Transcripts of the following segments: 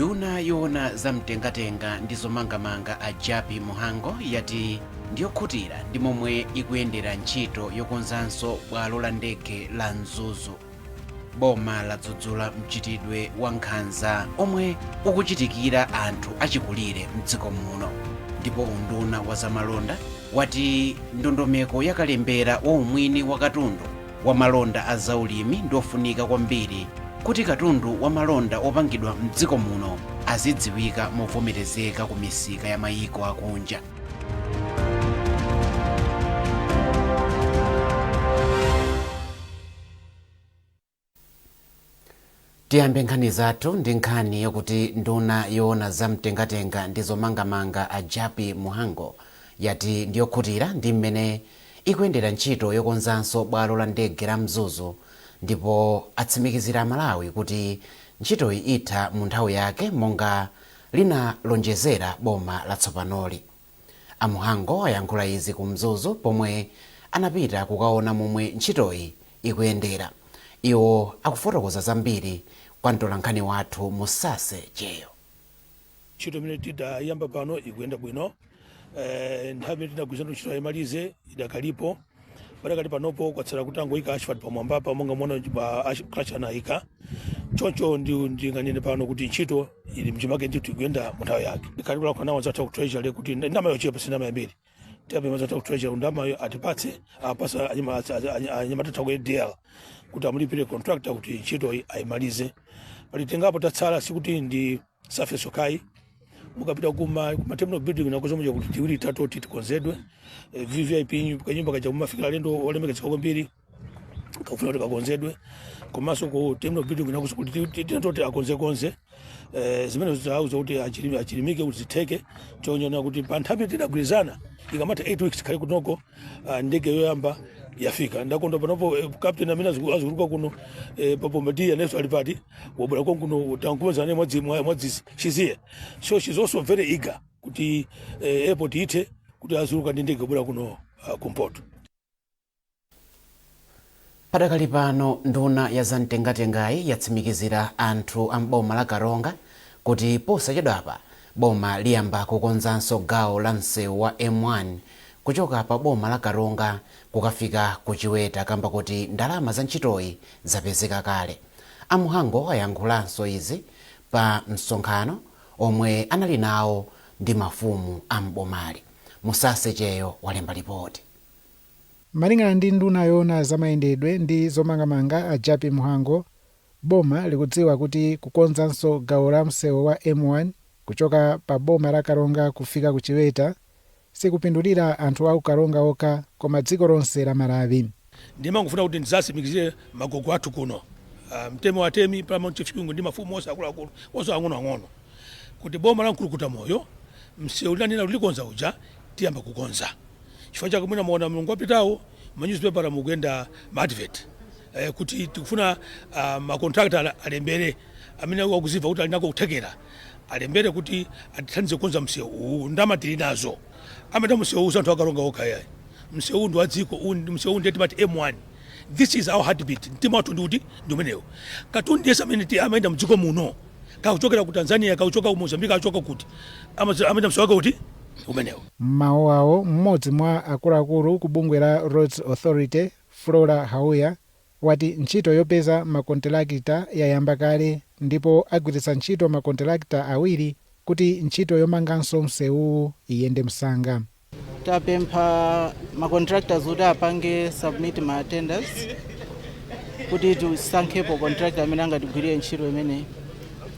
Nduna yoona zamtengatenga ndi zomangamanga a Japi Muhango yati ndiyokhutira ndi momwe ikuyendera ntchito yokonzanso bwalo la ndege la Mzuzu. Boma ladzudzula mchitidwe wa nkhanza omwe ukuchitikira anthu achikulire mdziko muno, ndipo unduna wa zamalonda wati ndondomeko yakalembera wa umwini wa katundu wa malonda a zaulimi ndiofunika kwambiri kuti katundu wa malonda opangidwa mdziko muno azidziwika movomerezeka ku misika ya mayiko akunja. Tiyambe nkhani zathu ndi nkhani yakuti nduna yoona zamtengatenga ndi zomangamanga a Japi Muhango yati ndiyokhutira ndi mmene ikuyendera ntchito yokonzanso bwalo la ndege la Mzuzu, ndipo atsimikizira Malawi kuti ntchitoyi itha mu nthawi yake monga linalonjezera boma latsopanoli. A Muhango ayankhula izi ku Mzuzu pomwe anapita kukaona momwe ntchitoyi ikuyendera. Iwo akufotokoza zambiri kwa mtolankhani wathu Musase Cheyo. Ntchito imene tidayamba pano ikuyenda bwino. Nthawi imene tinagwirizana ntchito yamalize idakalipo. Padakali panopo kwatsala kuti angoyika asphalt pamwambapa monga mwana pa clutch anayika. Choncho ndinganene pano kuti ntchito ili mchimake ndithu ikuyenda mu nthawi yake. Ndikalibula kwa nawo zathu ku treasury kuti ndama yochepa sinama yambiri. Tiabe mazathu ku treasury ndama atipatse apasa anyamatata ku DL kuti amulipire contractor kuti ntchito ayimalize. Palitengapo tatsala sikuti ndi surface okai. Mukapita kuma terminal building na kuzomoja kuti tiwiri tatu tikonzedwe. VVIP kanyumba kaja kumafika lendo olemekeza kwambiri kafuna kuti kakonzedwe. Komanso ku terminal building na kuti tinatoti akonze zimene zitauza kuti achilimike kuti zitheke. Chonyona kuti pa nthawi tidagwirizana ikamata 8 weeks kale kunoko ndege yoyamba yafika. Ndakonda panopo captain amene azuluka kuno Papomadia neso alipati wabula kuno tankumeza ne mwadzi shizie. So she's also very eager kuti airport ite kuti azuluka ndi ndege wabula kuno kumpoto. Padakali pano nduna ya zamtengatengayi yatsimikizira anthu a mboma la Karonga kuti posachedwapa boma liyamba kukonzanso gawo la msewu wa M1 kuchoka pa boma la Karonga kukafika ku Chiweta kamba kuti ndalama za ntchitoyi zapezeka kale. A Muhango ayankhulanso izi pa msonkhano omwe anali nawo ndi mafumu a mbomali. Musase Cheyo walemba ripoti. Malingana ndi nduna yoona zamayendedwe ndi zomangamanga a Japi Muhango, boma likudziwa kuti kukonzanso gawo la msewu wa M1 kuchoka pa boma la Karonga kufika ku Chiweta sikupindulira anthu a Karonga okha koma dziko lonse la Malawi. Ndimangofuna kuti ndizasimikizire magogo athu kuno. Mtemo watemi Paramount Chief Kungu ndi mafumu onse akuluakulu onse ang'onoang'ono kuti boma la Nkulukuta Moyo msewu lanena likonza uja tiyamba kukonza. Chifukwa chake mwina muona mulungu wapitawo manyuzipepala mukuyenda advert kuti tikufuna makontrakta alembere amene wakuziva kuti alinako kuthekera alembere kuti atithandize kukonza msewu ndama tili nazo. Amata msewu usanthu akaronga okha yayi. Msewu ndi wadziko msewu ndi timati M1. This is our heartbeat. Mtima wathu ndi kuti ndi umenewo. Katundu yesa amene amayenda mdziko muno kauchokera ku Tanzania kauchoka ku Mozambique kauchoka kuti amayenda msewu wake kuti umenewo. Mawu awo mmodzi mwa akuluakulu ku bungwe la Roads Authority Flora Hauya wati ntchito yopeza makontelakita yayamba kale ndipo agwiritsa ntchito makontelakita awiri kuti ntchito yomanganso msewu iyende msanga. Tapempha macontractors kuti apange submit ma tenders kuti tisankhepo contractor amene angatigwirire ntchito imeneyi.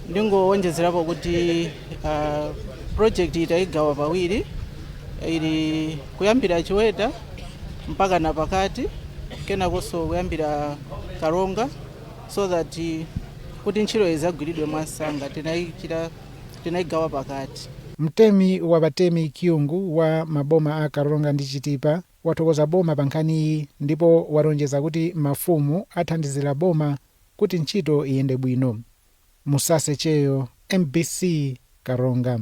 Ndingowonjezerapo kuti project itayigawa pawiri ili kuyambira Chiweta mpaka na pakati kenakonso kuyambira Karonga so that kuti ntchito izagwiridwe mwansanga tinayigawa pakati. Mtemi wa Batemi Kyungu wa maboma a Karonga ndi Chitipa wathokoza boma pa nkhaniyi ndipo walonjeza kuti mafumu athandizira boma kuti ntchito iyende bwino. Musase Cheyo, MBC, Karonga.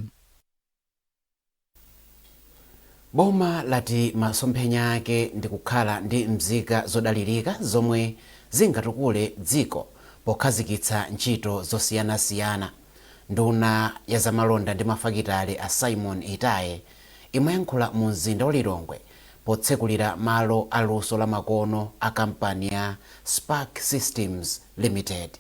Boma lati masomphenya ake ndi kukhala ndi mzika zodalirika zomwe zingatukule dziko pokhazikitsa ntchito zosiyanasiyana. nduna ya zamalonda ndi mafakitale a Simon Itaye imayankhula mu mzinda wa Lilongwe potsekulira malo aluso la makono a kampani ya Spark Systems Limited.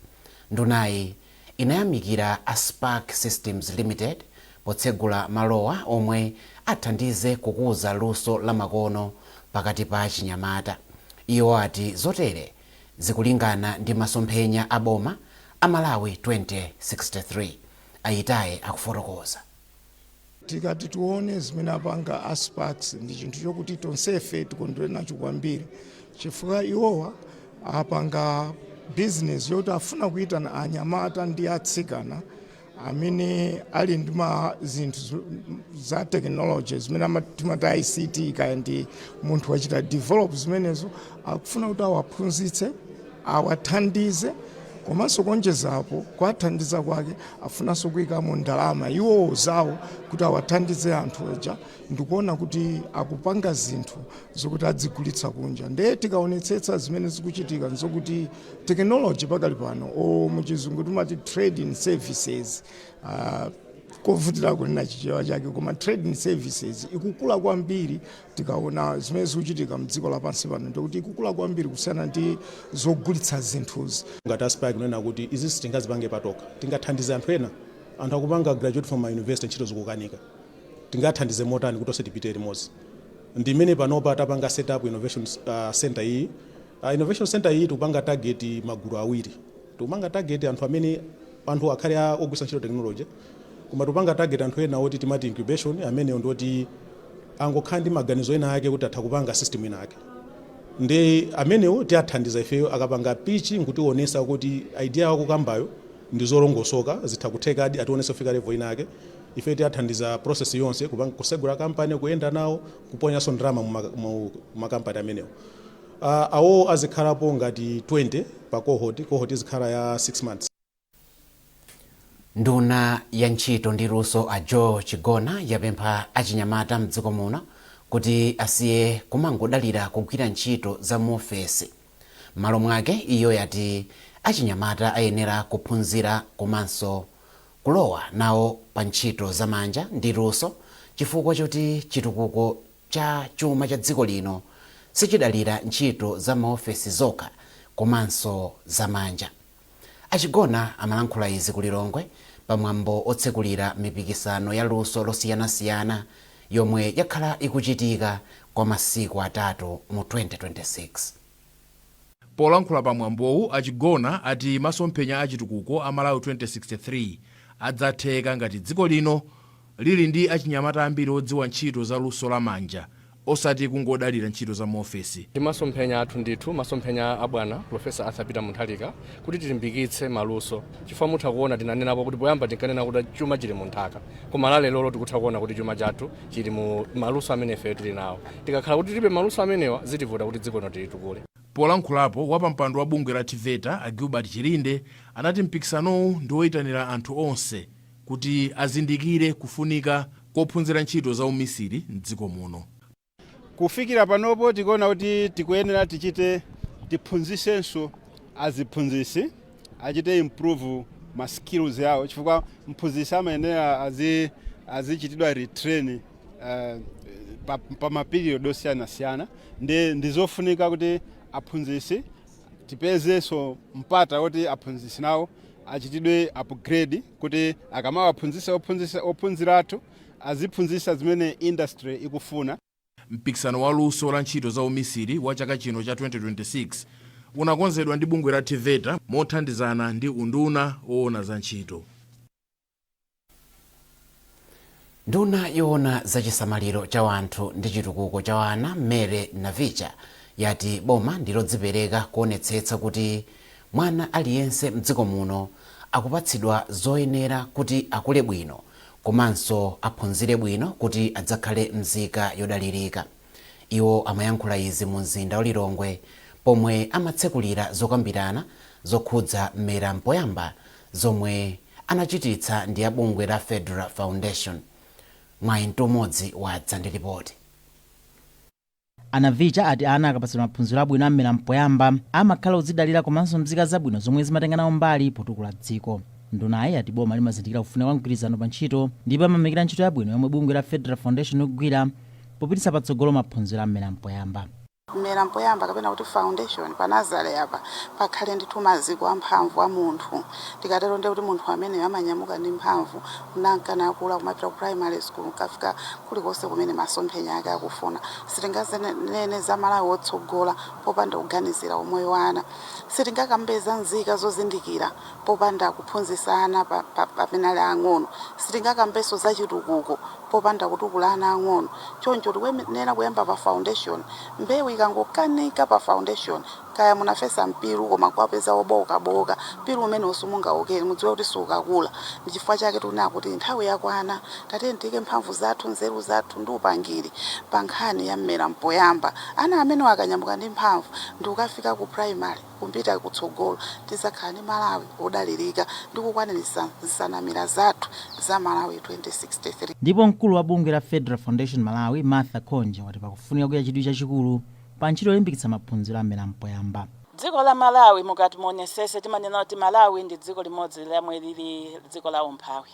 Ndunayi inayamikira a Spark Systems Limited potsegula malowa omwe athandize kukuza luso la makono pakati pa achinyamata. Iwo ati zotere zikulingana ndi masomphenya a boma a Malawi 2063. Aitaye akufotokoza. Tikati tione zimene apanga a Sparks ndi chinthu chokuti tonsefe tikondwere nacho kwambiri, chifukwa iwowa apanga business yoti afuna kuitana anyamata ndi atsikana amene ali ndi zinthu za technology zimene timati ICT, kaya ndi munthu wachita develop zimenezo, akufuna kuti awaphunzitse, awathandize, komanso kuonjezapo kwathandiza kwake afunanso kuyikamo ndalama iwo zawo kuti awathandize anthu aja, ndikuona kuti akupanga zinthu zokuti adzigulitsa kunja. Ndiye tikaonetsetsa zimene zikuchitika nzokuti technology pakali pano muchizungu timati trading services, kovutira kunena chichewa chake, koma trading services ikukula kwambiri. Tikaona zimene zikuchitika mdziko lapansi pano ndikuti ikukula kwambiri kusiyana ndi zogulitsa zinthuzi. Ngati Spark kunena kuti izi sitingazipange patoka, tingathandize anthu ena, anthu akupanga graduate from university ntchito zikukanika, tingathandize motani kuti onse tipite limodzi. Ndi imene panopa tapanga setup innovation center iyi. Innovation center iyi tikupanga target magulu awiri. Tikupanga target anthu amene anthu akhale ogwisa ntchito technology, koma tupanga target anthu ena oti timati incubation, amene ndoti angokhala ndi maganizo ena ake kuti atha kupanga system ina ake. Ndi amenewo tiathandiza ifeyo akapanga pitch nkutionesa kuti idea yako kambayo ndi zolongosoka, zitha kutheka adi ationese kufika level ina ake. Ife tiathandiza process yonse kupanga kusegula kampani, kuyenda nawo, kuponyaso ndrama mu makampani amenewo. Awo azikhalapo ngati 20 pa cohort izikhala ya 6 months. Nduna ya ntchito ndi luso a Joe Chigona yapempha achinyamata mdziko muno kuti asiye kumangodalira kugwira ntchito za muofesi. Malo mwake iyo yati achinyamata ayenera kuphunzira komanso kulowa nawo pa ntchito za manja ndi luso, chifukwa choti chitukuko cha chuma cha dziko lino sichidalira ntchito za maofesi zokha komanso za manja. Achigona amalankhula izi ku Lilongwe pamwambo otsekulira mipikisano ya luso losiyanasiyana yomwe yakhala ikuchitika kwa masiku atatu mu 2026. Polankhula pamwambowu, Achigona ati masomphenya achitukuko a Malawi 2063 adzatheka ngati dziko lino lili ndi achinyamata ambiri odziwa ntchito za luso la manja, osati kungodalira ntchito za muofesi. Masomphenya athu ndithu, masomphenya abwana Profesa Arthur Peter Mutharika, kuti tilimbikitse maluso. Chifukwa mutha kuona tinanenapo kuti poyamba tinkanena kuti chuma chili munthaka, koma lero tikutha kuona kuti chuma chathu chili mu maluso amene ife tili nawo. Tikakhala kuti tilibe maluso amenewa zitivuta kuti dziko lino litukule. Polankhulapo wapampando wa bungwe la TVETA a Gilbert Chilinde anati mpikisanowu ndi woyitanira anthu onse kuti azindikire kufunika kophunzira ntchito za umisiri m'dziko muno. Kufikira panopo tikuona kuti tikuyenera tiphunzisenso aziphunzisi achite improve ma skills yawo, chifukwa mphunzisi amayenera azichitidwa retrain pa maperiod osiyanasiyana. Ndizofunika kuti aphunzisi tipezenso mpata kuti aphunzisi nawo achitidwe upgrade, kuti akamawaphunzisa ophunziratu aziphunzisa zimene industry ikufuna. Mpikisano wa luso la ntchito za umisiri wa chaka chino cha 2026 unakonzedwa ndi bungwe la TVETA mothandizana ndi unduna woona za ntchito. Nduna yoona za chisamaliro cha wanthu ndi chitukuko cha wana Mere Navicha yati boma ndilodzipereka kuonetsetsa kuti mwana aliyense mdziko muno akupatsidwa zoyenera kuti akule bwino komanso aphunzire bwino kuti adzakhale mzika yodalirika. Iwo amayankhula izi mu mzinda wa Lilongwe pomwe amatsekulira zokambirana zokhudza mmera mpoyamba zomwe anachititsa ndi abungwe la Federal Foundation. Mwayinto umodzi wadza ndi ripoti. Anavicha ati ana akapatsidwa maphunziro abwino am'mera mpoyamba amakhala odzidalira komanso mzika zabwino zomwe zimatenga nawo mbali potukula dziko. ndunayi ati boma limazindikira kufunika kwa mgwirizano pa ntchito ndipo amamikira ntchito yabwino yomwe bungwe la Federal Foundation ikugwira popititsa patsogolo maphunziro a mmera mpoyamba. Mmera mpoyamba kapena kuti foundation pa Nazare apa pakhale ndithu maziko amphamvu a munthu. Tikatero ndi kuti munthu amene amanyamuka ndi mphamvu nankana akula kumapita ku primary school kafika kulikonse kumene masomphenya ake akufuna. Sitingazenene za Malawi wotsogola popanda kuganizira umoyo wana. Sitingakambeza nzika zozindikira popanda kuphunzitsa ana pamene ali ang'ono. Sitingakambeso za chitukuko popanda kutukula ana ang'ono. Choncho tikuyenera kuyamba pa foundation. Mbewu ikangokanika pa foundation kaya munafesa mpiru koma kwapeza oboka mpiru umene usumunga okere mudziwe kuti sukakula. Ndi chifukwa chake tuna kuti nthawi yakwana tate ndike mphamvu zathu nzeru zathu ndi upangiri pa nkhani ya mmera mpoyamba. Ana amene akanyamuka ndi mphamvu ndi ukafika ku primary kumpita kutsogolo tizakhale ndi Malawi odalirika ndi kukwanirisa nsanamira zathu za Malawi 2063. Ndipo mkulu wa bungwe la Federal Foundation Malawi Martha Konje wati pakufunika kuya chidwi chachikulu pa ntchito yolimbikitsa maphunziro a mmera mpoyamba. Dziko la Malawi mukati muonesese timanena kuti Malawi ndi dziko limodzi lomwe lili dziko la umphawi.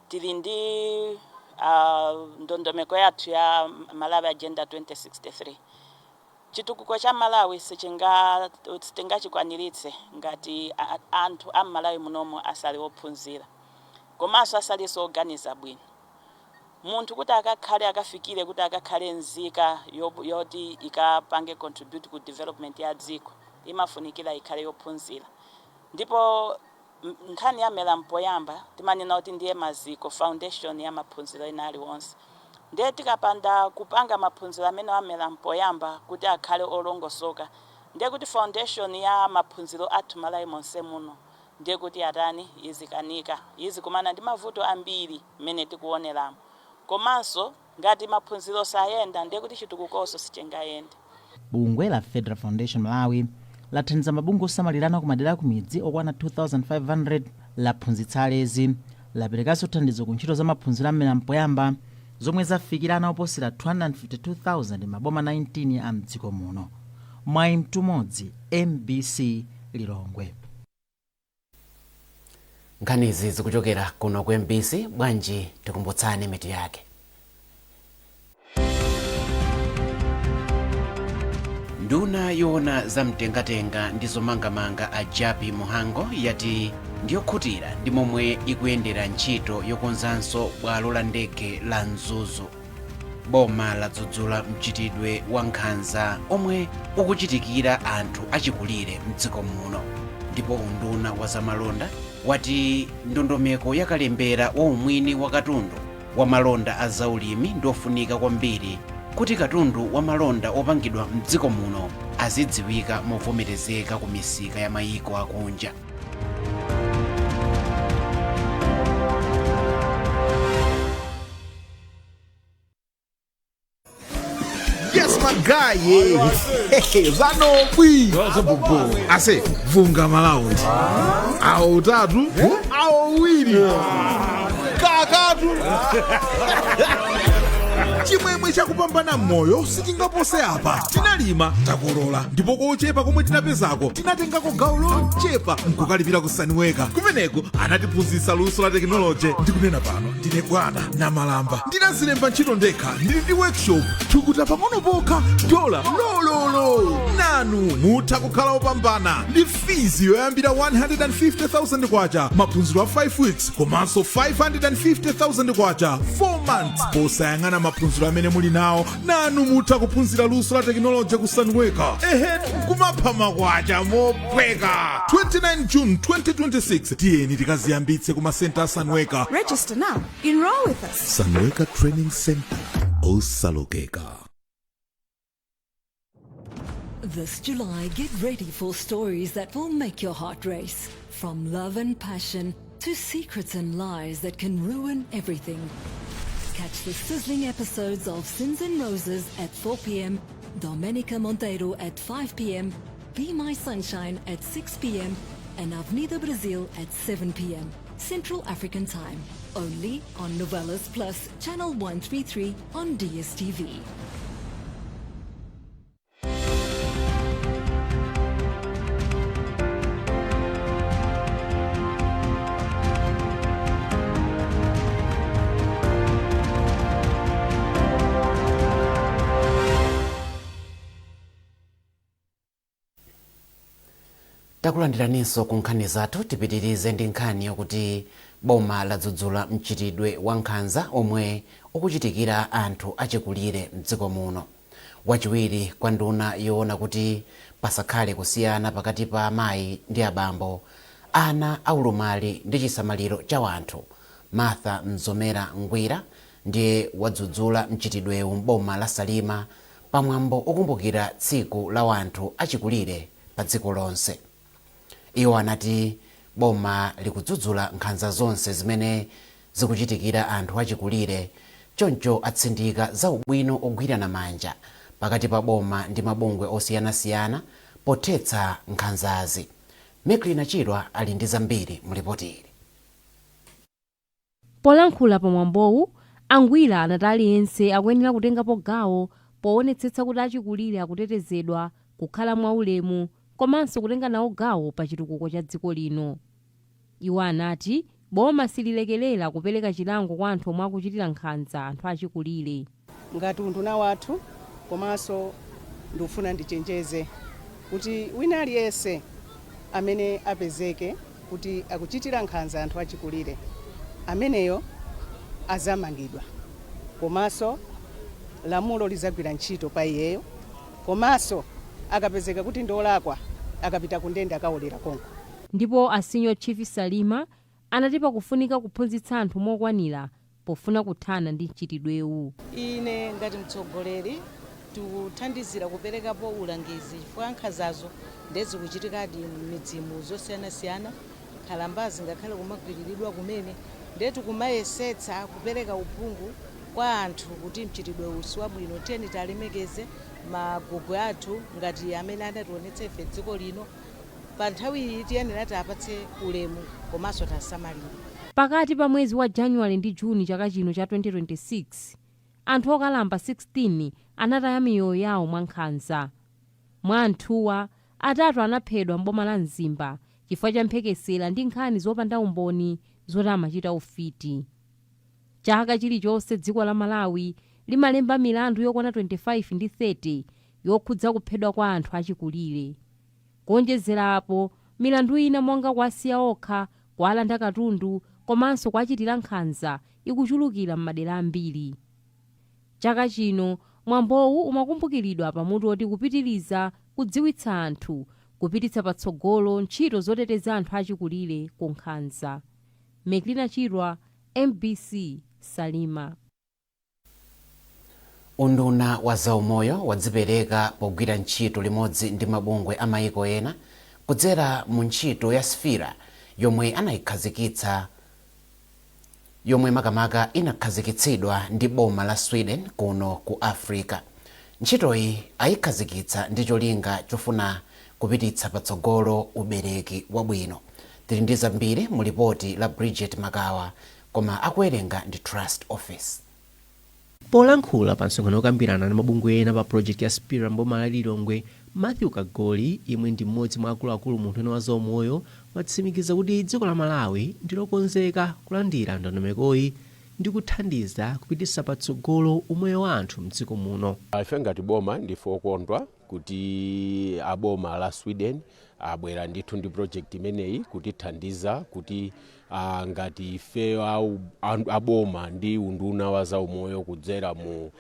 Tili ndi ndondomeko yathu ya Malawi Agenda 2063. Chitukuko cha Malawi sitingachikwaniritse ngati anthu a Malawi munomo asali ophunzira. Komanso asali oganiza bwino. Munthu kuti akafikire kuti akakhale nzika yoti ikapange contribute ku development ya dziko imafunikira ikhale yophunzira. Ndipo nkhani ya mmera mpoyamba timanena kuti ndiye maziko foundation ya maphunziro ena aliwonse. Ndiye tikapanda kupanga maphunziro amene a mmera mpoyamba kuti akhale olongosoka ndiye kuti foundation ya maphunziro athu Malawi monse muno ndiye kuti atani izikanika izikumana ndi mavuto ambiri mmene tikuoneramo. Komanso ngati maphunziro sayenda ndiye kuti chitukukoso sichingayende. Bungwe la Federal Foundation Malawi lathandiza mabungwe osamalirana ku madera ku midzi okwana 2500 laphunzitsa alezi laperekanso thandizo ku ntchito za maphunziro a mmera mpoyamba zomwe zafikirana oposera 252,000 maboma 19 a mdziko muno. Mwayi mtumodzi MBC Lilongwe. Nkhanizi zikuchokera kuno ku MBC. Bwanji tikumbutsane mitu yake. Nduna yoona za mtengatenga ndi zomangamanga a Japi Muhango yati ndiyokhutira ndi momwe ikuyendera ntchito yokonzanso bwalo la ndege la Mzuzu. Boma ladzudzula mchitidwe wa nkhanza omwe ukuchitikira anthu achikulire mdziko muno. Ndipo unduna wa zamalonda wati ndondomeko yakalembera wa umwini wa katundu wa malonda a zaulimi ndofunika kwambiri kuti katundu wa malonda opangidwa mdziko muno azidziwika movomerezeka ku misika ya mayiko akunja. Yes, my guy, yeah. Zanobwi. Ase, vunga Malawi. Autatu, awiri. Kakatu. Chimwemwe chakupambana moyo sichingapose apa. Tinalima takolola ndipo kochepa komwe tinapezako tinatengako gawo lochepa nkukalipira kusaniweka. Kumeneko anatiphunzitsa luso la tekinoloji. Ndikunena pano ndine bwana Namalamba. Ndinazilemba ntchito ndekha ndili ndi workshop tukuta pang'ono pokha dola lololo. Nanu mutha kukhala opambana ndi fees yoyambira 150,000 kwacha maphunziro a 5 weeks komanso 550,000 kwacha 4 months. Posayang'ana maphunziro amene muli nawo nanu mutha kuphunzira luso la tekinoloji kusanweka. Kumapha makwacha mopweka. 29 June 2026 tiyeni tikaziyambitse kuma center asanweka. Register now. Enroll with us. Sanweka Training Center. Osalokeka. This July, get ready for stories that will make your heart race. From love and passion to secrets and lies that can ruin everything. Catch the sizzling episodes of Sins and Roses at 4 p.m., Domenica Monteiro at 5 p.m., Be My Sunshine at 6 p.m., and Avenida Brazil at 7 p.m. Central African Time. Only on Novelas Plus, Channel 133 on DSTV. takulandiraninso ku nkhani zathu. Tipitirize ndi nkhani yokuti boma ladzudzula mchitidwe wa nkhanza omwe ukuchitikira anthu achikulire mdziko muno. Wachiwiri kwa nduna yoona kuti pasakhale kusiyana pakati pa amayi ndi abambo, ana aulumali ndi chisamaliro cha wanthu, Martha Mzomera Ngwira ndiye wadzudzula mchitidwewu m'boma la Salima pamwambo okumbukira tsiku la wanthu achikulire pa dziko lonse. Iwo anati boma likudzudzula nkhanza zonse zimene zikuchitikira anthu achikulire, choncho atsindika za ubwino ogwirana manja pakati pa boma ndi mabungwe osiyanasiyana pothetsa nkhanzazi. Meklina Chirwa ali ndi zambiri mu ripoti ili. Polankhula pamwambowu, Angwira anati aliyense akuyenera kutengapo gawo poonetsetsa kuti achikulire akutetezedwa, kukhala mwaulemu, komanso kutenga nawo gawo pa chitukuko cha dziko lino. Iwo anati boma sililekelera kupereka chilango kwa anthu omwe akuchitira nkhanza anthu achikulire. Ngati unduna wathu komanso ndifuna ndichenjeze kuti wina aliyense amene apezeke kuti akuchitira nkhanza anthu achikulire, ameneyo azamangidwa, komanso lamulo lizagwira ntchito pa iyeyo, komanso akapezeka kuti ndolakwa akapita ku ndende akaolera konko. Ndipo Asinyo Chief Salima anati pakufunika kuphunzitsa anthu mokwanira pofuna kuthana ndi mchitidwewu. Ine ngati mtsogoleri tikuthandizira kuperekapo ulangizi chifukwa nkhanzazo ndezikuchitikadi m'midzimu zosiyanasiyana, nkhalambazi ngakhale kumagwiriridwa kumene, ndetu kumayesetsa kupereka uphungu kwa anthu kuti mchitidwewu si wabwino. Tiyeni talemekeze magogo athu ngati amene anationetsa ife dziko lino. Pa nthawi iyi tiyenera tapatse ulemu komanso tasamalira. Pakati pa mwezi wa Januwale ndi Juni chaka chino cha 2026, anthu okalamba 16 anataya miyoyo yawo mwa nkhanza. Mwa anthuwa, atatu anaphedwa m'boma la Mzimba chifukwa cha mphekesera ndi nkhani zopanda umboni zoti amachita ufiti. Chaka chilichonse dziko la Malawi limalemba milandu yokwana 25 ndi 30 yokhudza kuphedwa kwa anthu achikulire. Kuonjezerapo, milandu ina monga kuwasiya okha, kuwalanda katundu, komanso kuwachitira nkhanza ikuchulukira m'madera ambiri. Chaka chino, mwambowu umakumbukiridwa pamutu oti kupitiriza kudziwitsa anthu, kupititsa patsogolo ntchito zoteteza anthu achikulire ku nkhanza. Meklina Chirwa, MBC, Salima. Unduna wa zaumoyo wadzipereka pogwira ntchito limodzi ndi mabungwe a mayiko ena kudzera mu ntchito ya Spira yomwe anayikhazikitsa, yomwe makamaka inakhazikitsidwa ndi boma la Sweden kuno ku Africa. Ntchitoyi ayikhazikitsa ndi cholinga chofuna kupititsa patsogolo ubereki wabwino. Tili ndi zambiri mu ripoti la Bridget Magawa, koma akuwerenga ndi Trust Office. Polankhula pa msonkhano okambirana ndi mabungwe ena pa project ya Spira mboma la Lilongwe, Matthew Kagoli, yemwe ndi mmodzi mwa akuluakulu mu nthano wa zaumoyo, watsimikiza kuti dziko la Malawi ndilokonzeka kulandira ndondomekoyi ndi kuthandiza kupititsa patsogolo umoyo wa anthu mdziko muno. Ife ngati boma ndife okondwa kuti aboma la Sweden abwera ndithu ndi project imeneyi kutithandiza kuti ngati ife aboma ndi unduna wa zaumoyo kudzera mu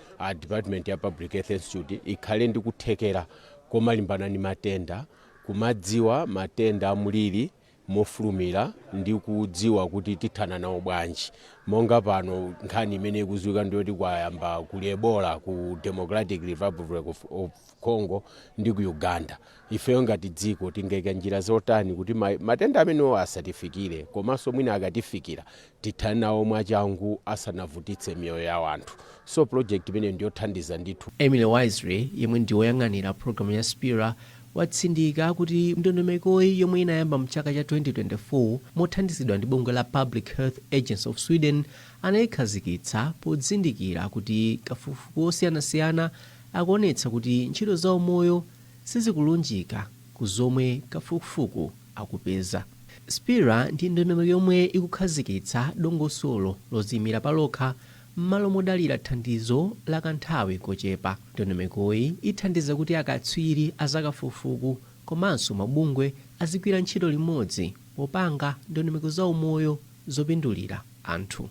Department ya Public Health Institute ikhale ndi kuthekera komalimbana ni matenda, kumadziwa matenda amuliri mofulumira ndi kudziwa kuti tithana nawo bwanji. Monga pano nkhani imene ikudziwika ndiyoti kwayamba kuli Ebola ku Democratic Republic of Congo ndi ku Uganda. Ifeyo ngati dziko tingayika njira zotani kuti matenda amenewo asatifikire, komanso mwina akatifikira tithane nawo mwachangu asanavutitse miyoyo ya anthu. So project imene ndiyothandiza ndithu. Emily Wisery, yemwe ndi woyang'anira program ya Spira, watsindika kuti ndondomekoyi yomwe inayamba mchaka cha 2024 mothandizidwa ndi bungwe la Public Health Agency of Sweden anayikhazikitsa podzindikira kuti kafukufuku osiyanasiyana akuonetsa kuti ntchito za umoyo sizikulunjika ku zomwe kafukufuku akupeza. Spira ndi ndondomeko yomwe ikukhazikitsa dongosolo lodziyimira palokha m'malo modalira thandizo la kanthawi kochepa. Ndondomekoyi ithandiza kuti akatswiri azakafukufuku komanso mabungwe azigwira ntchito limodzi popanga ndondomeko za umoyo zopindulira anthu.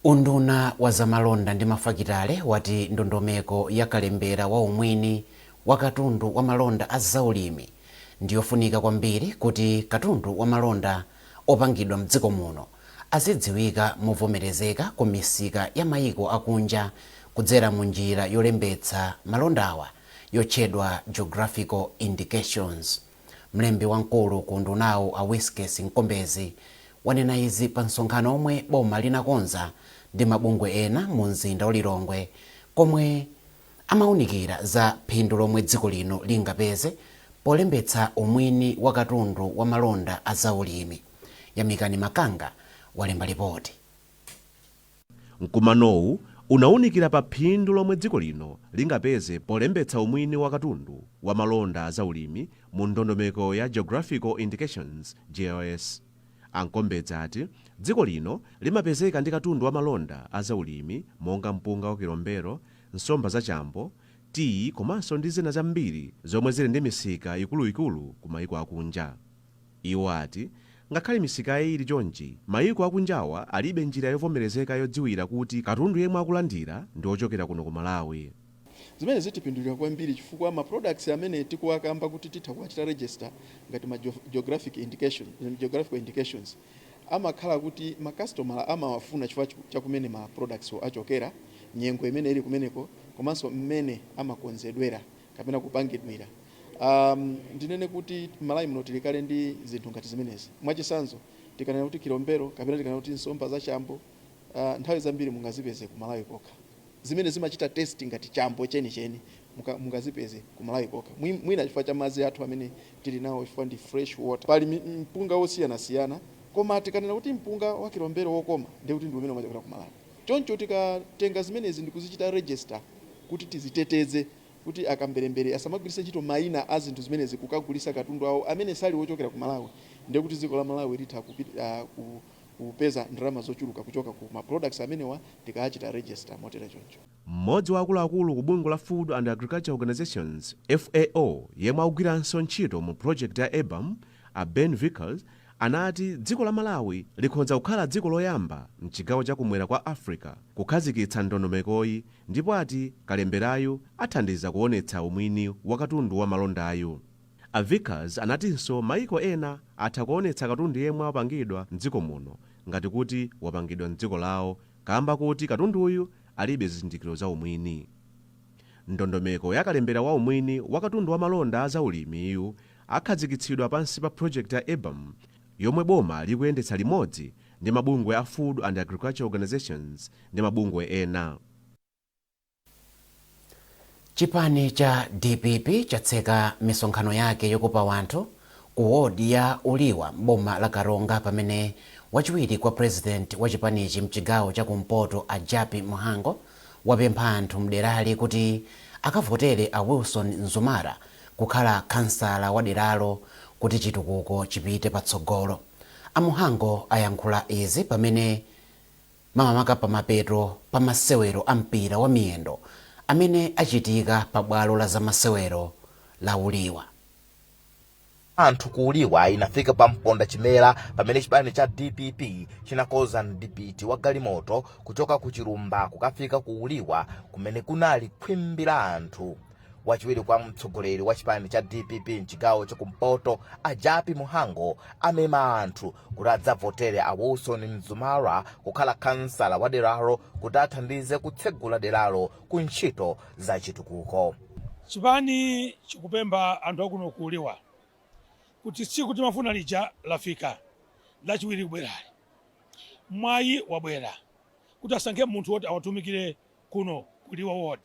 Unduna wa zamalonda ndi mafakitale wati ndondomeko ya kalembera wa umwini wa katundu wa malonda a zaulimi ndiyofunika kwambiri kuti katundu wa malonda opangidwa mdziko muno azidziwika movomerezeka ku misika ya mayiko akunja kudzera mu njira yolembetsa malondawa yotchedwa geographical indications. Mlembi wamkulu ku undunawo a Wiskes Nkombezi wanena izi pa msonkhano omwe boma linakonza ndi mabungwe ena mu mzinda wa Lilongwe komwe amaunikira za phindu lomwe dziko lino lingapeze polembetsa umwini wa katundu wa malonda a zaulimi. Yamikani Makanga walemba ripoti. Mkumanowu unaunikira pa phindu lomwe dziko lino lingapeze polembetsa umwini wa katundu wa malonda a zaulimi mu ndondomeko ya geographical indications GIS. Ankombedza ati dziko lino limapezeka ndi katundu wa malonda a zaulimi monga mpunga wa kilombero, nsomba za chambo, tii komanso ndi zina zambiri zomwe zili ndi misika ikuluikulu ku mayiko akunja. Iwo ati ngakhale misika ili chonchi, mayiko akunjawa alibe njira yovomerezeka yodziwira kuti katundu yemwe akulandira ndi ochokera kuno ku Malawi. Zimene zitipindulira kwambiri chifukwa ma products amene tikuwakamba kuti titha kuwachita register ngati ma geographical indications amakhala kuti ma customer amawafuna chifukwa chakumene ma products achokera, nyengo imene ili kumeneko komanso mmene amakonzedwera kapena kupangidwira. Ndinene kuti Malawi muno tilikale ndi zinthu ngati zimenezi. Mwachisanzo tikanena kuti kilombero kapena tikanena kuti nsomba za chambo nthawi zambiri mungazipeze ku Malawi kokha. Zimene zimachita testing ngati chambo cheni mungazipeze ku Malawi kokha. Mwina chifukwa cha madzi athu amene tili nawo chifukwa ndi fresh water. Pali mpunga wosiyanasiyana koma tikanena kuti mpunga wa kilombero wokoma ndi kuti ndi umene umachokera ku Malawi. Choncho tikatenga zimenezi ndi kuzichita register kuti tiziteteze kuti akamberembere asamagwiritsa ntchito mayina a zinthu zimenezi kukagulitsa katundu awo amene sali wochokera ku Malawi, ndi kuti dziko la Malawi litha kupeza ndalama zochuluka kuchoka ku ma products amenewa tikachita register motera choncho. Mmodzi wa akuluakulu ku bungwe la Food and Agriculture Organizations FAO yemwe akugwiranso ntchito mu project ya EBAM a Ben Vickers anati dziko la Malawi likhonza kukhala dziko loyamba mchigawo chakumwera kwa Africa kukhazikitsa ndondomekoyi, ndipo ati kalemberayo athandiza kuonetsa umwini wa katundu wa malondayo. A Vickers anatinso mayiko ena atha kuonetsa katundu yemwe wapangidwa mdziko muno ngati kuti wapangidwa mdziko lawo kamba kuti katunduyu alibe zizindikiro za umwini. Ndondomeko ya kalembera wa umwini wa katundu wa malonda a zaulimiyu akhazikitsidwa pansi pa project ya EBAM yomwe boma likuyendetsa limodzi ndi mabungwe a Food and Agriculture Organizations ndi mabungwe ena. Chipani cha DPP chatseka misonkhano yake yokopa wanthu ku wodi ya Uliwa boma la Karonga pamene wachiwiri kwa president wa chipanichi mchigawo cha kumpoto a Japi Muhango wapempha anthu mderali kuti akavotere a Wilson Nzumara kukhala kansala wa deralo kuti chitukuko chipite patsogolo. A Muhango ayankhula izi pamene mamamaka pamapeto pa masewero a mpira wa miyendo amene achitika pa bwalo la zamasewero la Uliwa. Anthu ku Uliwa inafika pa mponda chimera pamene chipani cha DPP chinakoza ndipiti wa galimoto kuchoka ku Chirumba kukafika ku Uliwa kumene kunali khwimbi la anthu. Wachiwiri kwa mtsogoleri wa chipani cha DPP mchigawo chakumpoto a Japi Muhango amema anthu kuti adzavotere a Wilson Nzumara kukhala kansala wa deralo kuti athandize kutsegula deralo ku ntchito za chitukuko. Chipani chikupempha anthu akuno ku Uliwa kuti tsiku timafuna lija lafika lachiwiri kubwerali. Mwayi wabwera kuti asankhe munthu woti awatumikire kuno Uliwa ward.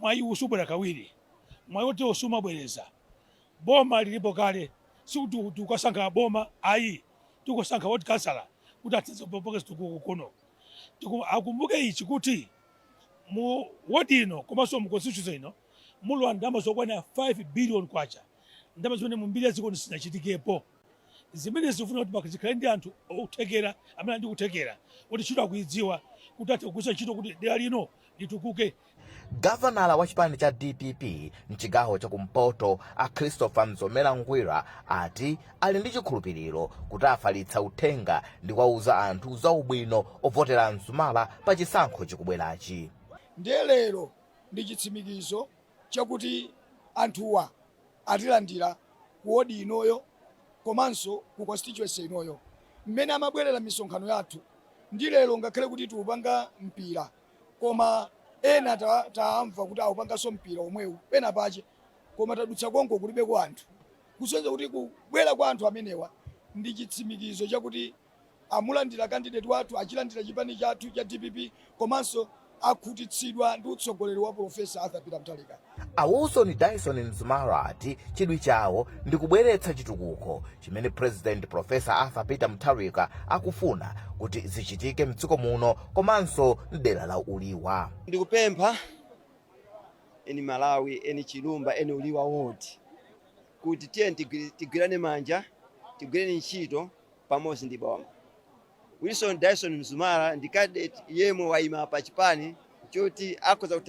Mwayi usubwera kawiri, mwayi woti usumabwereza. Boma lilipo kale, sikuti tukasankha boma ayi, tukusankha ward councilor kuti ateze kupoka chitukuko kuno. Akumbuke ichi kuti mu ward ino komanso mu constitution ino mulu ndalama zokwana 5 billion kwacha. Ndalama zimene mu mbiri ziko sinachitikepo. Zimene zifuna kuti pakachikhala ndi anthu othekera amene ndi kuthekera kuti chito akuidziwa kuti ate kukusa chito kuti dera lino litukuke. gavanala wa chipani cha DPP mchigawo chakumpoto a Christopher Mzomera Ngwira ati ali ndi chikhulupiriro kuti afalitsa uthenga ndi kuwauza anthu za ubwino ovotera mzumala pa chisankho chikubwerachi. Ndiye lero ndi chitsimikizo chakuti anthuwa atilandira ku wodi inoyo komanso ku constituency inoyo mmene amabwerera misonkhano yathu. Ndi lero ngakhale kuti tiupanga mpira koma ena taamva kuti aupanganso mpira omwewu pena pache koma tadutsa konko kulibe kwa anthu kusonyeza kuti kubwera kwa anthu amenewa ndi chitsimikizo chakuti amulandira candidate wathu achilandira chipani chathu cha DPP komanso akhutitsidwa ndi utsogoleri wa Profesa Arthur Peter Mutharika. Awuson Dyson Mzumara ati chidwi chawo ndi kubweretsa chitukuko chimene President Profesa Arthur Peter Mutharika akufuna kuti zichitike mdziko muno komanso mdera la Uliwa. Ndikupempha eni Malawi, eni Chilumba, eni Uliwa wodi kuti tiye tigwirane manja, tigwirane ntchito pamodzi ndi boma. Wilson Dyson Mzumara ndi candidate yemwe waima pa chipani choti akhoza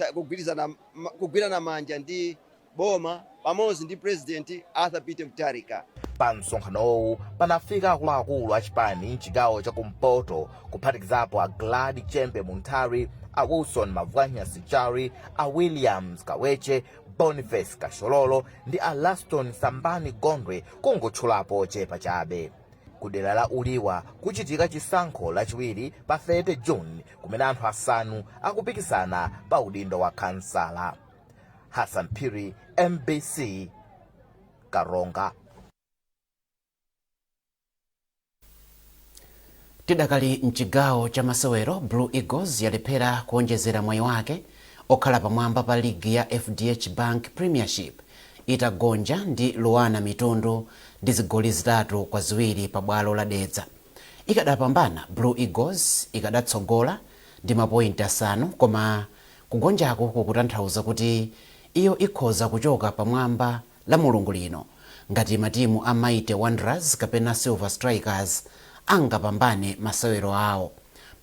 kugwirana manja ndi boma pamodzi ndi President Arthur Peter Mutharika. Pa msonkhanowu panafika akuluakulu a chipani mchigawo chakumpoto kuphatikizapo a Glad Chembe Muntari, a Wilson Mavwanya Sichari, a Williams Kaweche, Boniface Kashololo ndi a Laston Sambani Gondwe kungotchulapo chepa chabe. Kudera la Uliwa kuchitika chisankho lachiwiri pa 30 June kumene anthu asanu akupikisana pa udindo wa kansala. Hassan Piri, MBC, Karonga. Tidakali mchigawo cha masewero, Blue Eagles yalephera kuonjezera mwayi wake okhala pamwamba pa ligi ya FDH Bank Premiership itagonja ndi Luwana Mitundu ndi zigoli 3-2 pa bwalo la Dedza. Ikadapambana, Blue Eagles ikadatsogola ndi mapointi 5 koma kugonjako kukutanthauza kuti iyo ikhoza kuchoka pamwamba la mulungu lino ngati matimu a Mighty Wanderers kapena Silver Strikers angapambane masewero awo.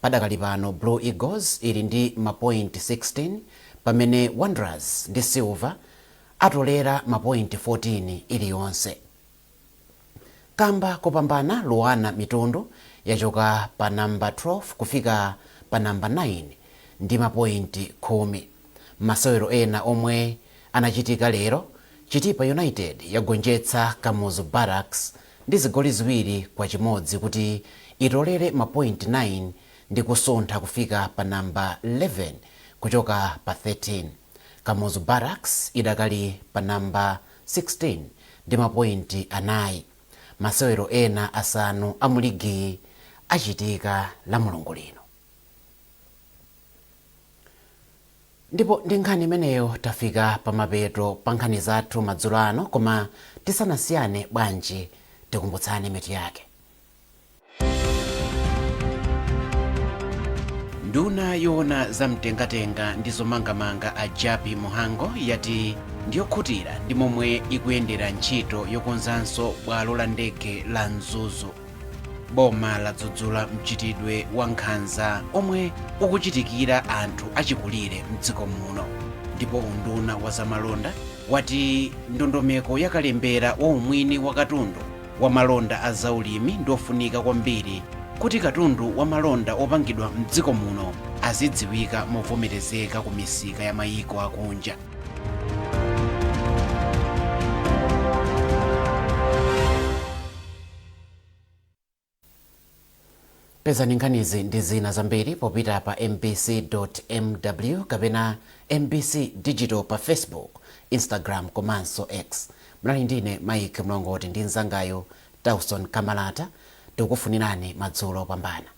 Padakali pano Blue Eagles ili ndi mapointi 16 pamene Wanderers ndi Silver atolera mapointi 14 iliyonse. Kamba kopambana, Luwana Mitundu yachoka pa namba 12 kufika pa namba 9 ndi mapointi 10. Masewero ena omwe anachitika lero, Chitipa United yagonjetsa Kamuzu Barracks ndi zigoli 2-1 kuti itolere mapointi 9 ndi kusuntha kufika pa namba 11 kuchoka pa 13. Kamuzu Barracks idakali pa namba 16 ndi mapointi 4. Masewero ena asanu amuligi achitika la mulungu lino. Ndipo ndi nkhani imeneyo tafika pa mapeto pa nkhani zathu madzulo ano, koma tisanasiyane bwanji tikumbutsani mitu yake. Nduna yoona za mtengatenga ndi zomangamanga a Japi Muhango yati ndiyokhutira ndi momwe ikuyendera ntchito yokonzanso bwalo la ndege la Mzuzu. Boma ladzudzula mchitidwe wa nkhanza omwe ukuchitikira anthu achikulire mdziko muno. Ndipo unduna wa zamalonda wati ndondomeko yakalembera wa umwini wa katundu wa malonda a zaulimi ndofunika kwambiri kuti katundu wa malonda opangidwa mdziko muno azidziwika movomerezeka ku misika ya mayiko akunja. Pezani nkhanizi ndi zina zambiri popita pa mbc.mw kapena MBC Digital pa Facebook, Instagram komanso X. Mnali ndine Mike Mlongoti ndi nzangayo Dawson Kamalata, tikufunirani madzulo opambana.